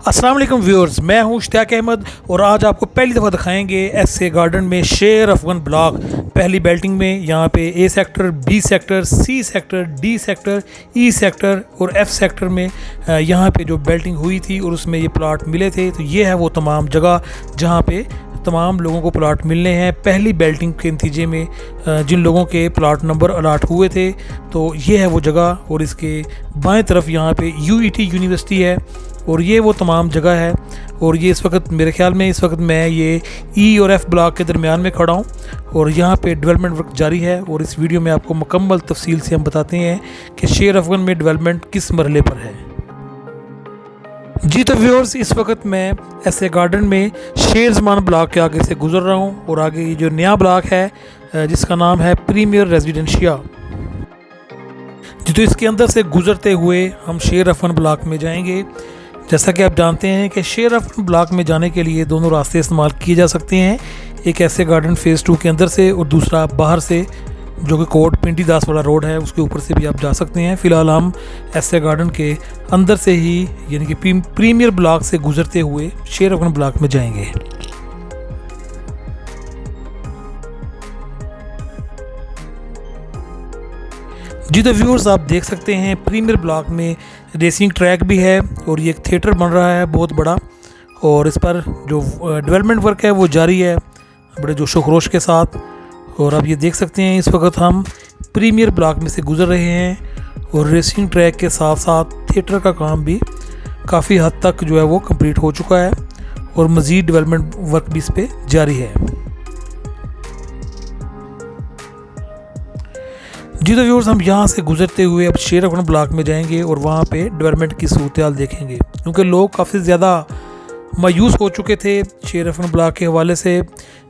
अस्सलाम वालेकुम व्यूअर्स, मैं हूं इश्तियाक अहमद और आज आपको पहली दफ़ा दिखाएंगे एसए गार्डन में शेर अफगन ब्लॉक। पहली बेल्टिंग में यहाँ पे A sector, B sector, C sector, D sector, E sector और एफ सेक्टर में यहाँ पे जो बेल्टिंग हुई थी और उसमें ये प्लाट मिले थे। तो ये है वो तमाम जगह जहाँ पे तमाम लोगों को प्लाट मिलने हैं। पहली बेल्टिंग के नतीजे में जिन लोगों के प्लाट नंबर अलाट हुए थे, तो ये है वो जगह। और इसके बाएं तरफ यहाँ पे यूईटी यूनिवर्सिटी है और ये वो तमाम जगह है। और ये इस वक्त मेरे ख्याल में मैं ये ई और एफ़ ब्लॉक के दरमियान में खड़ा हूँ और यहाँ पे डेवलपमेंट वर्क जारी है। और इस वीडियो में आपको मुकम्मल तफसील से हम बताते हैं कि शेर अफगन में डेवलपमेंट किस मरहले पर है। जी तो व्यूअर्स, इस वक्त मैं ऐसे गार्डन में शेर ज़मान ब्लॉक के आगे से गुज़र रहा हूँ और आगे ये जो नया ब्लॉक है जिसका नाम है प्रीमियर रेजिडेंशिया। जी तो इसके अंदर से गुज़रते हुए हम शेर अफगन ब्लॉक में जाएंगे। जैसा कि आप जानते हैं कि शेर अफगन ब्लॉक में जाने के लिए दोनों रास्ते इस्तेमाल किए जा सकते हैं, एक ऐसे गार्डन फ़ेज़ 2 के अंदर से और दूसरा बाहर से जो कि कोट पिंडी दास वाला रोड है उसके ऊपर से भी आप जा सकते हैं। फ़िलहाल हम ऐसे गार्डन के अंदर से ही यानी कि प्रीमियर ब्लॉक से गुजरते हुए शेर अफगन ब्लॉक में जाएंगे। जी तो व्यूअर्स, आप देख सकते हैं प्रीमियर ब्लॉक में रेसिंग ट्रैक भी है और ये एक थिएटर बन रहा है बहुत बड़ा और इस पर जो डेवलपमेंट वर्क है वो जारी है बड़े जोशो खरोश के साथ। और आप ये देख सकते हैं इस वक्त हम प्रीमियर ब्लॉक में से गुज़र रहे हैं और रेसिंग ट्रैक के साथ साथ थिएटर का काम भी काफ़ी हद तक जो है वो कंप्लीट हो चुका है और मज़ीद डेवलपमेंट वर्क भी इस पर जारी है। जी तो व्यूअर्स, हम यहाँ से गुजरते हुए अब शेर अफगन ब्लॉक में जाएंगे और वहाँ पे डेवलपमेंट की सूरत-ए-हाल देखेंगे, क्योंकि लोग काफ़ी ज़्यादा मायूस हो चुके थे शेर अफगन ब्लॉक के हवाले से,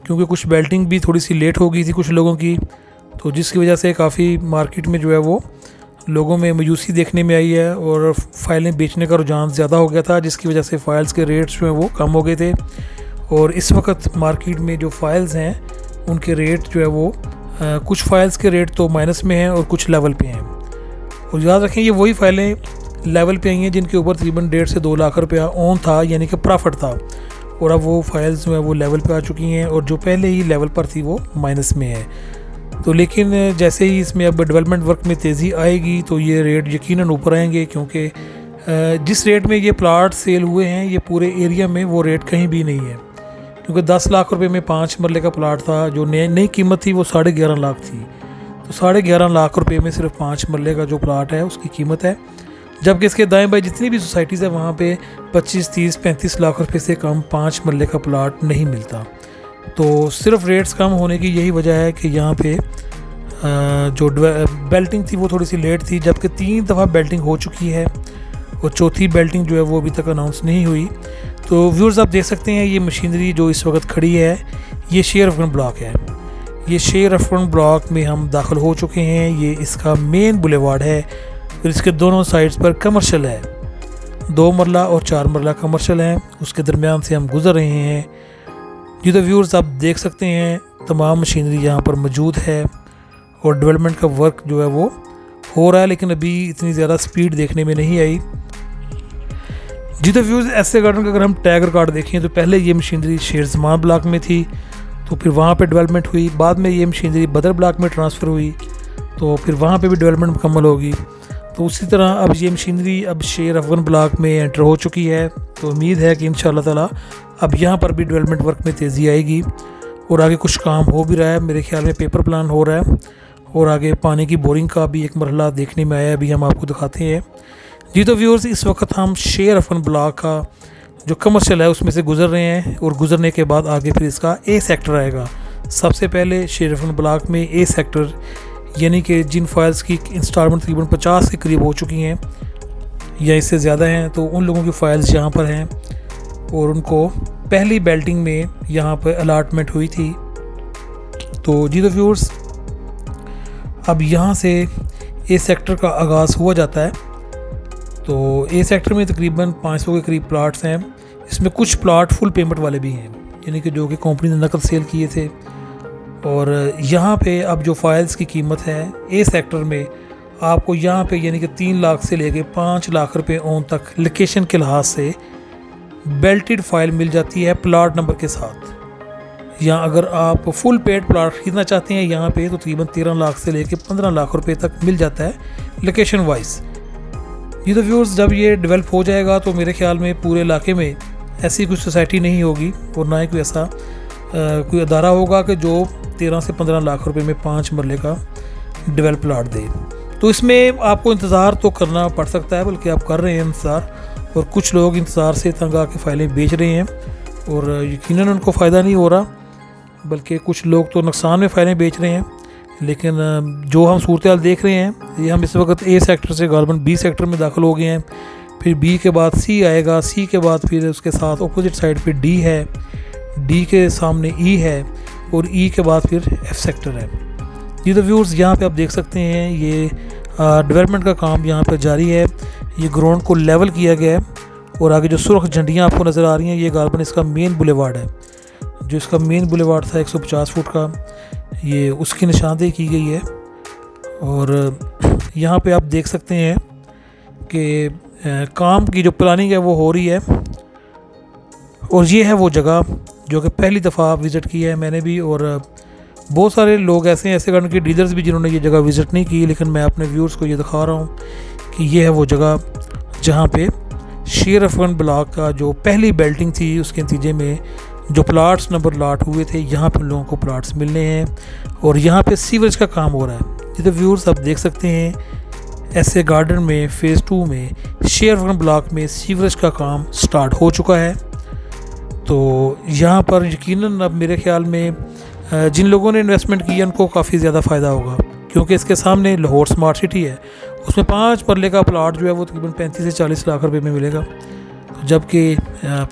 क्योंकि कुछ बेल्टिंग भी थोड़ी सी लेट हो गई थी कुछ लोगों की, तो जिसकी वजह से काफ़ी मार्केट में जो है वो लोगों में मायूसी देखने में आई है और फाइलें बेचने का रुझान ज़्यादा हो गया था, जिसकी वजह से फ़ाइल्स के रेट्स जो हैं वो कम हो गए थे। और इस वक्त मार्केट में जो फ़ाइल्स हैं उनके रेट जो है वो कुछ फ़ाइल्स के रेट तो माइनस में हैं और कुछ लेवल पे हैं। और याद रखें, ये वही फ़ाइलें लेवल पे आई हैं जिनके ऊपर तकरीबन 1.5 से 2 लाख रुपया ऑन था, यानी कि प्रॉफिट था, और अब वो फाइल्स जो है वो लेवल पे आ चुकी हैं और जो पहले ही लेवल पर थी वो माइनस में है। तो लेकिन जैसे ही इसमें अब डेवलपमेंट वर्क में तेज़ी आएगी तो ये रेट यकीनन ऊपर आएंगे, क्योंकि जिस रेट में ये प्लाट सेल हुए हैं ये पूरे एरिया में वो रेट कहीं भी नहीं है, क्योंकि 10 लाख रुपए में 5 मरले का प्लाट था। जो नई कीमत थी वो 11.5 लाख थी, तो 11.5 लाख रुपए में सिर्फ 5 मरले का जो प्लाट है उसकी कीमत है। जबकि इसके दाएं बाएं जितनी भी सोसाइटीज़ है वहाँ पे 25, 30, 35 लाख रुपए से कम 5 मरले का प्लाट नहीं मिलता। तो सिर्फ रेट्स कम होने की यही वजह है कि यहाँ पे जो बेल्टिंग थी वो थोड़ी सी लेट थी, जबकि 3 दफ़ा बेल्टिंग हो चुकी है और चौथी बेल्टिंग जो है वो अभी तक अनाउंस नहीं हुई। तो व्यूअर्स, आप देख सकते हैं ये मशीनरी जो इस वक्त खड़ी है ये शेर अफगन ब्लॉक है। ये शेर अफगन ब्लॉक में हम दाखिल हो चुके हैं। ये इसका मेन बुलेवार्ड है और इसके दोनों साइड्स पर कमर्शियल है, 2 मरला और 4 मरला कमर्शियल हैं, उसके दरमियान से हम गुज़र रहे हैं। जी तो व्यूअर्स, आप देख सकते हैं तमाम मशीनरी यहाँ पर मौजूद है और डेवलपमेंट का वर्क जो है वो हो रहा है, लेकिन अभी इतनी ज़्यादा स्पीड देखने में नहीं आई। जी तो व्यूअर्स, ऐसे गार्डन का अगर हम टैग रिकॉर्ड देखें तो पहले ये मशीनरी शेर ज़मान ब्लॉक में थी, तो फिर वहाँ पे डेवलपमेंट हुई, बाद में ये मशीनरी बदर ब्लॉक में ट्रांसफ़र हुई, तो फिर वहाँ पे भी डेवलपमेंट मुकम्मल होगी। तो उसी तरह अब ये मशीनरी अब शेर अफगन ब्लॉक में एंटर हो चुकी है, तो उम्मीद है कि इंशाअल्लाह ताला अब यहाँ पर भी डेवलपमेंट वर्क में तेज़ी आएगी और आगे कुछ काम हो भी रहा है। मेरे ख्याल में पेपर प्लान हो रहा है और आगे पानी की बोरिंग का भी एक मरहला देखने में आया है, अभी हम आपको दिखाते हैं। जी तो व्यूअर्स, इस वक्त हम शेर अफगन ब्लॉक का जो कमर्शियल है उसमें से गुज़र रहे हैं और गुज़रने के बाद आगे फिर इसका ए सेक्टर आएगा। सबसे पहले शेर अफगन ब्लॉक में ए सेक्टर, यानी कि जिन फाइल्स की इंस्टॉलमेंट तकरीबन 50 के करीब हो चुकी हैं या इससे ज़्यादा हैं, तो उन लोगों की फ़ाइल्स यहाँ पर हैं और उनको पहली बेल्टिंग में यहाँ पर अलाटमेंट हुई थी। तो जी तो व्यूअर्स, अब यहाँ से ए सेक्टर का आगाज़ हुआ जाता है। तो ए सेक्टर में तकरीबन 500 के करीब प्लाट्स हैं। इसमें कुछ प्लाट फुल पेमेंट वाले भी हैं, यानी कि जो कि कंपनी ने नकद सेल किए थे। और यहाँ पे अब जो फाइल्स की कीमत है ए सेक्टर में आपको यहाँ पे यानी कि 3 लाख से लेके 5 लाख रुपए ऑन तक लोकेशन के लिहाज से बेल्टेड फाइल मिल जाती है प्लाट नंबर के साथ। या अगर आप फुल पेड प्लाट खरीदना चाहते हैं यहाँ पे तो तकरीबन 13 लाख से लेकर 15 लाख रुपए तक मिल जाता है लोकेशन वाइज। ये तो व्यूअर्स जब ये डेवलप हो जाएगा तो मेरे ख्याल में पूरे इलाके में ऐसी कोई सोसाइटी नहीं होगी और ना ही कोई ऐसा कोई अदारा होगा कि जो 13 से 15 लाख रुपए में 5 मरले का डेवलप प्लाट दे। तो इसमें आपको इंतज़ार तो करना पड़ सकता है, बल्कि आप कर रहे हैं इंतज़ार, और कुछ लोग इंतज़ार से तंग आके फाइलें बेच रहे हैं और यकीनन उनको फ़ायदा नहीं हो रहा, बल्कि कुछ लोग तो नुकसान में फाइलें बेच रहे हैं। लेकिन जो हम सूरत देख रहे हैं, ये हम इस वक्त ए सेक्टर से गालबन बी सेक्टर में दाखिल हो गए हैं, फिर बी के बाद सी आएगा, सी के बाद फिर उसके साथ अपोजिट साइड पे डी है, डी के सामने ई है और ई के बाद फिर एफ सेक्टर है। ये तो व्यूअर्स यहाँ पे आप देख सकते हैं ये डेवलपमेंट का काम यहाँ पे जारी है। ये ग्राउंड को लेवल किया गया है और आगे जो सुर्ख झंडियाँ आपको नज़र आ रही हैं ये गालबन इसका मेन बुलेवार्ड है। जो इसका मेन बुलेवार्ड था 150 फुट का, ये उसकी निशानदेही की गई है। और यहाँ पे आप देख सकते हैं कि काम की जो प्लानिंग है वो हो रही है। और ये है वो जगह जो कि पहली दफ़ा विज़िट की है मैंने भी, और बहुत सारे लोग ऐसे गार्डन के डीलर्स भी जिन्होंने ये जगह विज़िट नहीं की, लेकिन मैं अपने व्यूअर्स को ये दिखा रहा हूँ कि ये है वो जगह जहाँ पे शेर अफगन ब्लॉक का जो पहली बेल्टिंग थी उसके नतीजे में जो प्लाट्स नंबर लाट हुए थे, यहाँ पर लोगों को प्लाट्स मिलने हैं और यहाँ पे सीवरेज का काम हो रहा है। ये तो व्यूअर्स आप देख सकते हैं ऐसे गार्डन में फ़ेज़ 2 में शेर अफगन ब्लॉक में सीवरेज का काम स्टार्ट हो चुका है। तो यहाँ पर यकीनन अब मेरे ख्याल में जिन लोगों ने इन्वेस्टमेंट की है उनको काफ़ी ज़्यादा फ़ायदा होगा, क्योंकि इसके सामने लाहौर स्मार्ट सिटी है, उसमें 5 मरले का प्लाट जो है वो तकरीबन 35 से 40 लाख रुपए में मिलेगा। जबकि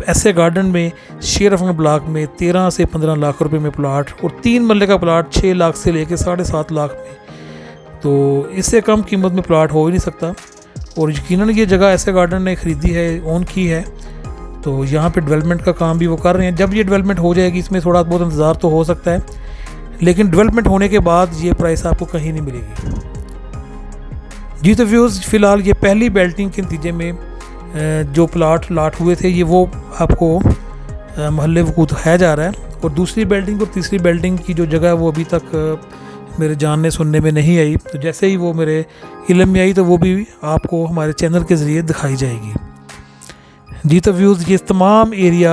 ऐसे गार्डन में शेर अफगन ब्लॉक में 13 से 15 लाख रुपए में प्लाट और 3 मरले का प्लाट 6 लाख से लेकर 7.5 लाख में, तो इससे कम कीमत में प्लाट हो ही नहीं सकता। और यकीनन ये जगह ऐसे गार्डन ने ख़रीदी है, ओन की है, तो यहाँ पे डेवलपमेंट का काम भी वो कर रहे हैं। जब ये डेवलपमेंट हो जाएगी इसमें थोड़ा बहुत इंतज़ार तो हो सकता है, लेकिन डेवलपमेंट होने के बाद ये प्राइस आपको कहीं नहीं मिलेगी। जी तो व्यूज़ फ़िलहाल ये पहली बेल्टिंग के नतीजे में जो प्लाट लाट हुए थे ये वो आपको महल्ले वकूअ दिखाया जा रहा है। और दूसरी बेल्टिंग और तीसरी बेल्टिंग की जो जगह है वो अभी तक मेरे जानने सुनने में नहीं आई, तो जैसे ही वो मेरे इल्म में आई तो वो भी आपको हमारे चैनल के ज़रिए दिखाई जाएगी। जी तो व्यूज़ ये तमाम एरिया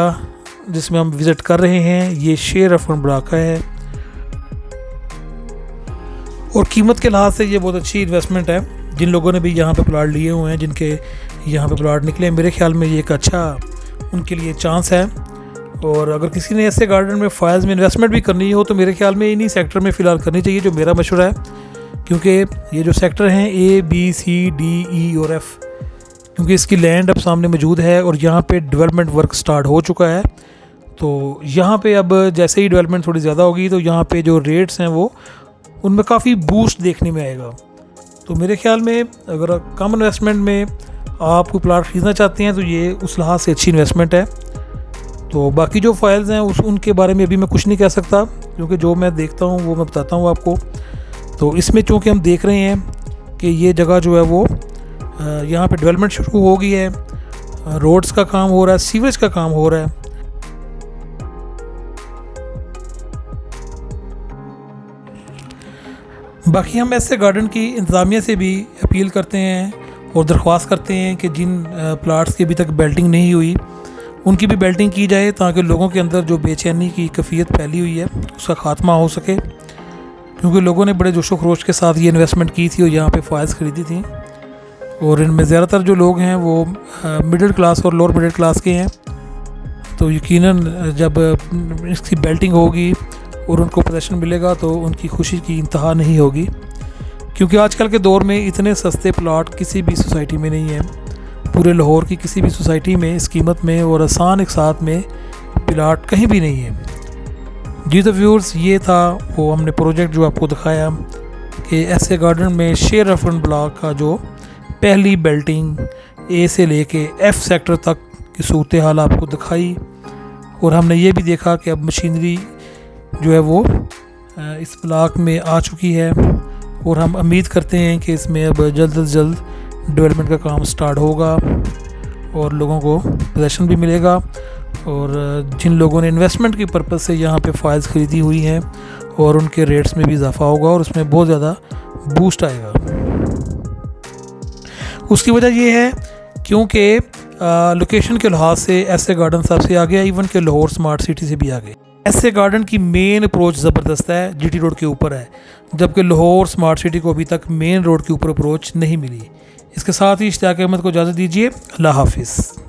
जिसमें हम विज़िट कर रहे हैं ये शेर अफगन ब्लॉक का है और कीमत के लिहाज से ये बहुत अच्छी इन्वेस्टमेंट है। जिन लोगों ने भी यहाँ पे प्लाट लिए हुए हैं, जिनके यहाँ पे प्लाट निकले, मेरे ख्याल में ये एक अच्छा उनके लिए चांस है। और अगर किसी ने ऐसे गार्डन में फाइल्स में इन्वेस्टमेंट भी करनी हो तो मेरे ख्याल में इन्हीं सेक्टर में फ़िलहाल करनी चाहिए, जो मेरा मशवरा है, क्योंकि ये जो सेक्टर हैं A, B, C, D, E और F, क्योंकि इसकी लैंड अब सामने मौजूद है और यहाँ पे डेवलपमेंट वर्क स्टार्ट हो चुका है। तो यहाँ पे अब जैसे ही डेवलपमेंट थोड़ी ज़्यादा होगी तो यहाँ पे जो रेट्स हैं वो उनमें काफ़ी बूस्ट देखने में आएगा। तो मेरे ख्याल में अगर कम इन्वेस्टमेंट में आप कोई प्लाट ख़रीदना चाहते हैं तो ये उस लिहाज से अच्छी इन्वेस्टमेंट है। तो बाकी जो फाइल्स हैं उनके बारे में अभी मैं कुछ नहीं कह सकता, क्योंकि जो मैं देखता हूँ वो मैं बताता हूँ आपको। तो इसमें चूँकि हम देख रहे हैं कि ये जगह जो है वो यहाँ पे डेवलपमेंट शुरू हो गई है, रोड्स का काम हो रहा है, सीवेज का काम हो रहा है। बाकी हम ऐसे गार्डन की इंतज़ामिया से भी अपील करते हैं और दरख्वास्त करते हैं कि जिन प्लाट्स की अभी तक बेल्टिंग नहीं हुई उनकी भी बेल्टिंग की जाए, ताकि लोगों के अंदर जो बेचैनी की कैफियत फैली हुई है उसका ख़ात्मा हो सके। क्योंकि लोगों ने बड़े जोशो खरोश के साथ ये इन्वेस्टमेंट की थी और यहाँ पे फाइल्स ख़रीदी थी, और इनमें ज़्यादातर जो लोग हैं वो मिडिल क्लास और लोअर मिडिल क्लास के हैं। तो यकीनन जब इसकी बेल्टिंग होगी और उनको पोजीशन मिलेगा तो उनकी खुशी की इंतहा नहीं होगी, क्योंकि आजकल के दौर में इतने सस्ते प्लाट किसी भी सोसाइटी में नहीं है। पूरे लाहौर की किसी भी सोसाइटी में इस कीमत में और आसान एक साथ में प्लाट कहीं भी नहीं है। जी तो व्यूअर्स ये था वो हमने प्रोजेक्ट जो आपको दिखाया कि ऐसे गार्डन में शेर अफगन ब्लॉक का जो पहली बेल्टिंग A से लेके F सेक्टर तक की सूरत हाल आपको दिखाई। और हमने ये भी देखा कि अब मशीनरी जो है वो इस ब्लॉक में आ चुकी है और हम उम्मीद करते हैं कि इसमें अब जल्द अज जल्द डेवलपमेंट का काम स्टार्ट होगा और लोगों को पोजेशन भी मिलेगा, और जिन लोगों ने इन्वेस्टमेंट की पर्पज़ से यहाँ पे फाइल्स ख़रीदी हुई हैं और उनके रेट्स में भी इजाफा होगा और उसमें बहुत ज़्यादा बूस्ट आएगा। उसकी वजह ये है क्योंकि लोकेशन के लिहाज से एसए गार्डन सबसे आगे है, इवन के लाहौर स्मार्ट सिटी से भी आगे। एसए गार्डन की मेन अप्रोच ज़बरदस्त है, जीटी रोड के ऊपर है, जबकि लाहौर स्मार्ट सिटी को अभी तक मेन रोड के ऊपर अप्रोच नहीं मिली। इसके साथ ही इश्तियाक अहमद को इजाज़त दीजिए। अल्लाह हाफिज़।